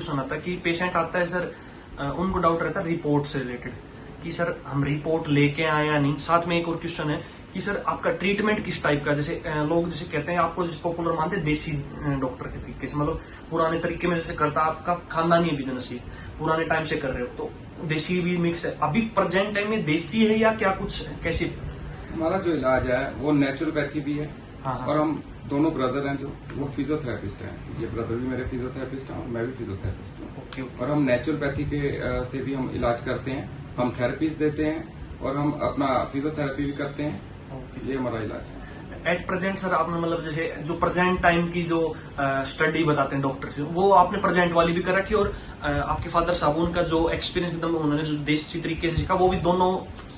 Question आता है कि पेशेंट आता है सर, उनको डाउट रहता है रिपोर्ट से रिलेटेड कि सर हम रिपोर्ट लेके आए या नहीं। साथ में एक और क्वेश्चन है कि सर आपका ट्रीटमेंट किस टाइप का, जैसे लोग जैसे कहते हैं आपको पॉपुलर मानते हैं देसी डॉक्टर के तरीके से, मतलब पुराने तरीके में जैसे करता आपका खानदानी बिजनेस ही पुराने टाइम से कर रहे हो, तो देसी भी मिक्स है। अभी प्रेजेंट टाइम में देसी है या क्या कुछ कैसे? हमारा जो इलाज है वो नेचुरोपैथी भी है। हाँ, और हम दोनों ब्रदर हैं जो वो फिजियोथेरेपिस्ट हैं। ये ब्रदर भी मेरे फिजियोथेरेपिस्ट हैं और मैं भी फिजियोथेरेपिस्ट हूँ। ओके। और हम नेचुरोपैथी के से भी हम इलाज करते हैं, हम थेरेपीज देते हैं और हम अपना फिजियोथेरेपी भी करते हैं। ये हमारा इलाज है। एट प्रेजेंट सर आपने मतलब जैसे जो प्रेजेंट टाइम की जो स्टडी बताते हैं डॉक्टर, वो आपने प्रेजेंट वाली भी कर रखी और आपके फादर साहब उनका जो एक्सपीरियंस एकदम उन्होंने जो देसी तरीके से सीखा वो भी दोनों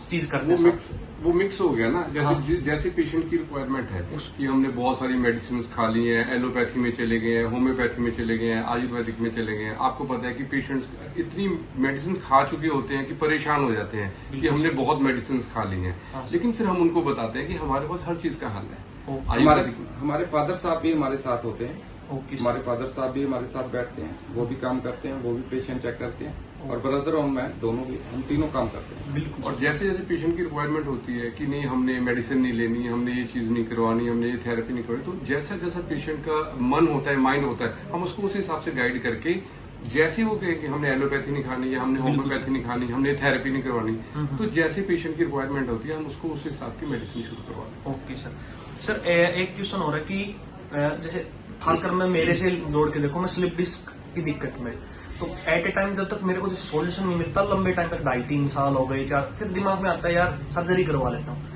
चीज करते हैं। वो मिक्स हो गया ना, जैसे हाँ। जैसे पेशेंट की रिक्वायरमेंट है उसकी हमने बहुत सारी मेडिसिन खा ली है, एलोपैथी में चले गए हैं, होम्योपैथी में चले गए हैं, आयुर्वेदिक में चले गए हैं। आपको पता है कि पेशेंट्स इतनी मेडिसिन खा चुके होते हैं कि परेशान हो जाते हैं कि हमने बहुत मेडिसिन खा ली हैं। हाँ। लेकिन फिर हम उनको बताते हैं कि हमारे पास हर चीज का हल है। हमारे फादर साहब भी हमारे साथ होते हैं। ओके। हमारे फादर साहब भी हमारे साथ बैठते हैं, वो भी काम करते हैं, वो भी पेशेंट चेक करते हैं। और ब्रदर और मैं दोनों भी, हम तीनों काम करते हैं। बिल्कुल। और जैसे जैसे पेशेंट की रिक्वायरमेंट होती है कि नहीं हमने मेडिसिन नहीं लेनी, हमने ये चीज नहीं करवानी, हमने ये थेरेपी नहीं करवानी, तो जैसा जैसा पेशेंट का मन होता है, माइंड होता है, हम उसको उस हिसाब से गाइड करके, जैसे वो कहे कि हमने एलोपैथी नहीं खानी या हमने होम्योपैथी नहीं खानी, हमने थेरेपी नहीं करवानी, तो जैसे पेशेंट की रिक्वायरमेंट होती है हम उसको उस हिसाब की मेडिसिन शुरू करवाते हैं। Okay sir. सर एक क्वेश्चन हो रहा है कि जैसे खासकर मैं मेरे से जोड़ के देखो, मैं स्लिप डिस्क की दिक्कत में, तो एट ए टाइम जब तक मेरे को जैसे सॉल्यूशन नहीं मिलता लंबे टाइम तक, 2.5-3 साल हो गए 4, फिर दिमाग में आता है यार सर्जरी करवा लेता हूँ।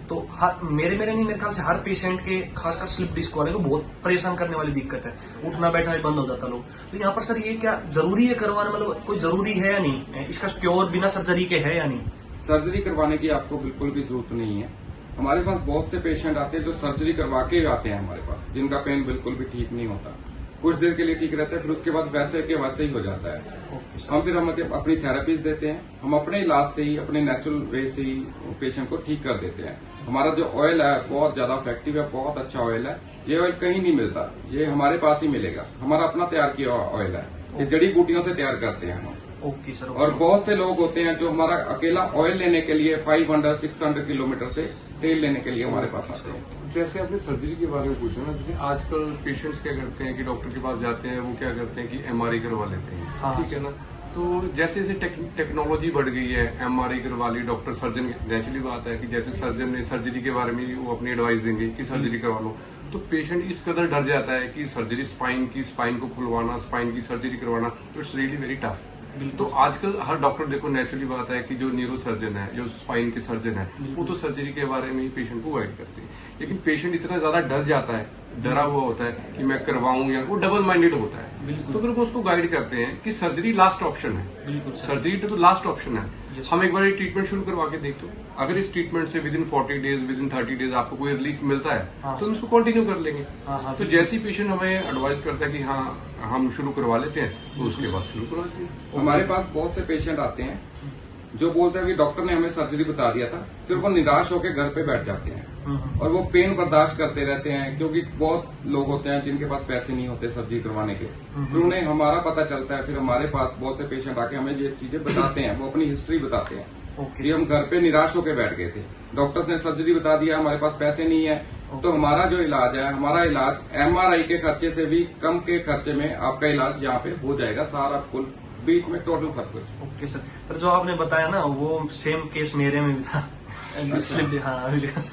तो मेरे नहीं, मेरे ख्याल से हर पेशेंट के खासकर स्लिप डिस्क वाले को बहुत परेशान करने वाली दिक्कत है, उठना बैठना भी बंद हो जाता लोग। तो यहाँ पर सर ये क्या जरूरी है करवाना, मतलब कोई जरूरी है या नहीं, इसका क्योर बिना सर्जरी के है या नहीं? सर्जरी करवाने की आपको बिल्कुल भी जरूरत नहीं है। हमारे पास बहुत से पेशेंट आते हैं जो सर्जरी करवा के आते हैं हमारे पास, जिनका पेन बिल्कुल भी ठीक नहीं होता। कुछ देर के लिए ठीक रहता है, फिर उसके बाद वैसे के वैसे ही हो जाता है। हम अपनी थेरेपीज देते हैं, हम अपने इलाज से ही, अपने नेचुरल वे से ही पेशेंट को ठीक कर देते हैं। हमारा जो ऑयल है बहुत ज्यादा इफेक्टिव है, बहुत अच्छा ऑयल है। ये ऑयल कहीं नहीं मिलता, ये हमारे पास ही मिलेगा। हमारा अपना तैयार किया ऑयल है, ये जड़ी बूटियों से तैयार करते हैं हम। Okay sir. और बहुत से लोग होते हैं जो हमारा अकेला ऑयल लेने के लिए 500-600 किलोमीटर से तेल लेने के लिए हमारे पास आते हैं। जैसे आपने सर्जरी के बारे में पूछा ना, जैसे आजकल पेशेंट्स क्या करते हैं कि डॉक्टर के पास जाते हैं, वो क्या करते हैं कि एमआरआई करवा लेते हैं। हाँ। ठीक है ना, तो जैसे जैसे टेक्नोलॉजी बढ़ गई है, एमआरआई करवा ली, डॉक्टर सर्जन, नेचुरली बात है कि जैसे सर्जन ने सर्जरी के बारे में वो अपनी एडवाइस देंगे कि सर्जरी करवा लो, तो पेशेंट इस कदर डर जाता है कि सर्जरी स्पाइन को खुलवाना, स्पाइन की सर्जरी करवाना, इट्स रियली वेरी टफ। तो आजकल हर डॉक्टर, देखो नेचुरली बात है कि जो न्यूरो सर्जन है, जो स्पाइन के सर्जन है, वो तो सर्जरी के बारे में ही पेशेंट को गाइड करते हैं। लेकिन पेशेंट इतना ज्यादा डर जाता है, डरा हुआ होता है कि मैं करवाऊं, या वो डबल माइंडेड होता है। तो फिर वो उसको गाइड करते हैं कि सर्जरी लास्ट ऑप्शन है। बिल्कुल सर्जरी तो लास्ट ऑप्शन है। हम एक बार ये ट्रीटमेंट शुरू करवा के देखते हो, अगर इस ट्रीटमेंट से with in 40 days, with in 30 days आपको कोई रिलीफ मिलता है, तो हम इसको कंटिन्यू कर लेंगे। तो जैसे ही पेशेंट हमें एडवाइस करता है कि हाँ हम शुरू करवा लेते हैं, तो उसके बाद शुरू करवाते हैं। हमारे पास बहुत से पेशेंट आते हैं जो बोलते हैं कि डॉक्टर ने हमें सर्जरी बता दिया था, फिर वो निराश होकर घर पे बैठ जाते हैं और वो पेन बर्दाश्त करते रहते हैं, क्योंकि बहुत लोग होते हैं जिनके पास पैसे नहीं होते सर्जरी करवाने के। फिर उन्हें हमारा पता चलता है, फिर हमारे पास बहुत से पेशेंट आके हमें ये चीजें बताते हैं, वो अपनी हिस्ट्री बताते हैं कि हम घर पे निराश होकर बैठ गए थे, डॉक्टर्स ने सर्जरी बता दिया, हमारे पास पैसे नहीं है। तो हमारा जो इलाज है, हमारा इलाज एमआरआई के खर्चे से भी कम के खर्चे में आपका इलाज यहाँ पे हो जाएगा, सारा कुल बीच में टोटल सब कुछ। Okay sir. पर जो आपने बताया ना वो सेम केस मेरे में भी था।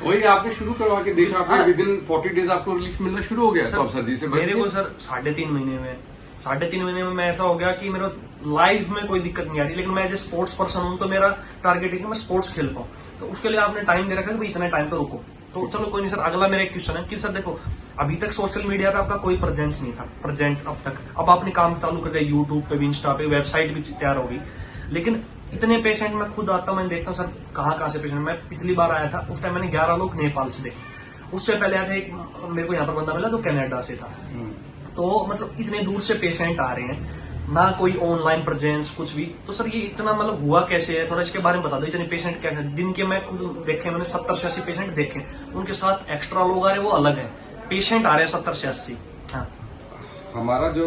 वही आपने शुरू करवा के देखा, आपने विद इन 40 डेज आपको रिलीफ मिलना शुरू हो गया, तो आप सर्जरी से बच मेरे गए। को सर 3.5 महीने में मैं ऐसा हो गया कि मेरा लाइफ में कोई दिक्कत नहीं आ रही। लेकिन मैं एज स्पोर्ट्स पर्सन हूँ, तो मेरा टारगेट है कि मैं स्पोर्ट्स खेल पाऊँ, तो उसके लिए आपने टाइम दे रखा है कि भाई इतने टाइम पे रुको। तो चलो कोई नहीं सर, अगला मेरा एक क्वेश्चन है कि सर देखो अभी तक सोशल मीडिया पे आपका कोई प्रेजेंस नहीं था प्रेजेंट अब तक, अब आपने काम चालू कर दिया, यूट्यूब पे भी, इंस्टा पे, वेबसाइट भी तैयार होगी। लेकिन इतने पेशेंट मैं खुद आता हूँ, मैं देखता हूँ सर कहाँ से पेशेंट। मैं पिछली बार आया था, उस टाइम मैंने 11 लोग नेपाल से देखे। उससे पहले आया था एक, मेरे को यहाँ पर बंदा मिला जो कनाडा से था। तो मतलब इतने दूर से पेशेंट आ रहे हैं, ना कोई ऑनलाइन प्रेजेंस कुछ भी। तो सर ये इतना मतलब हुआ कैसे है, थोड़ा इसके बारे में बता दो। इतने पेशेंट कैसे, दिन के मैं खुद देखे, मैंने 70 से 80 पेशेंट देखे, उनके साथ एक्स्ट्रा लोग आ रहे हैं, वो अलग है, पेशेंट आ रहे हैं 70 से 80। हाँ। हमारा जो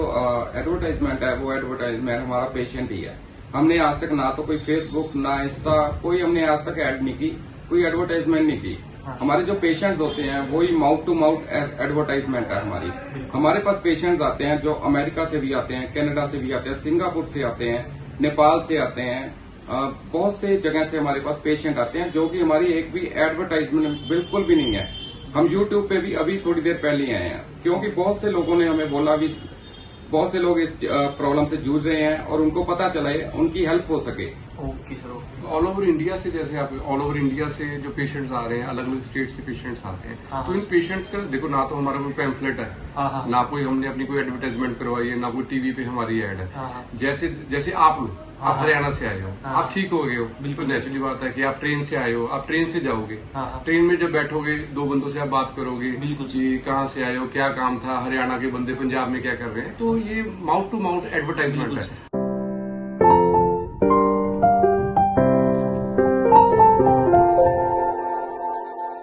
एडवर्टाइजमेंट है वो एडवर्टाइजमेंट हमारा पेशेंट ही है। हमने आज तक ना तो कोई फेसबुक ना इंस्टा कोई हमने आज तक ऐड नहीं की, कोई एडवर्टाइजमेंट नहीं की। हमारे जो पेशेंट्स होते हैं वही माउथ टू माउथ एडवर्टाइजमेंट है हमारी। हमारे पास पेशेंट्स आते हैं जो अमेरिका से भी आते हैं, कनाडा से भी आते हैं, सिंगापुर से आते हैं, नेपाल से आते हैं, बहुत से जगह से हमारे पास पेशेंट आते हैं जो कि हमारी एक भी एडवर्टाइजमेंट बिल्कुल भी नहीं है। हम यूट्यूब पे भी अभी थोड़ी देर पहले ही आए हैं, क्योंकि बहुत से लोगों ने हमें बोला भी बहुत से लोग इस प्रॉब्लम से जूझ रहे हैं और उनको पता चला है, उनकी हेल्प हो सके। Okay sir, okay. All over India से, जैसे आप ऑल ओवर इंडिया से जो पेशेंट्स आ रहे हैं, अलग अलग स्टेट से पेशेंट्स आते हैं, हाँ, तो इन पेशेंट्स का देखो ना तो हमारा कोई पैम्फलेट है, हाँ, ना कोई हमने अपनी कोई एडवर्टाइजमेंट करवाई है, ना कोई टीवी पे हमारी ऐड है। हाँ, जैसे जैसे आप लोग आप हरियाणा से आए हो, हाँ, आप ठीक हो गए हो, बिल्कुल तो नेचुरली बात है कि आप ट्रेन से आए हो, आप ट्रेन से जाओगे, हाँ, ट्रेन में जब बैठोगे दो बंदों से आप बात करोगे बिल्कुल। कि कहाँ से आए हो, क्या काम था, हरियाणा के बंदे पंजाब में क्या कर रहे हैं, तो ये माउथ टू माउथ एडवर्टाइजमेंट बिल्कुल है। सर।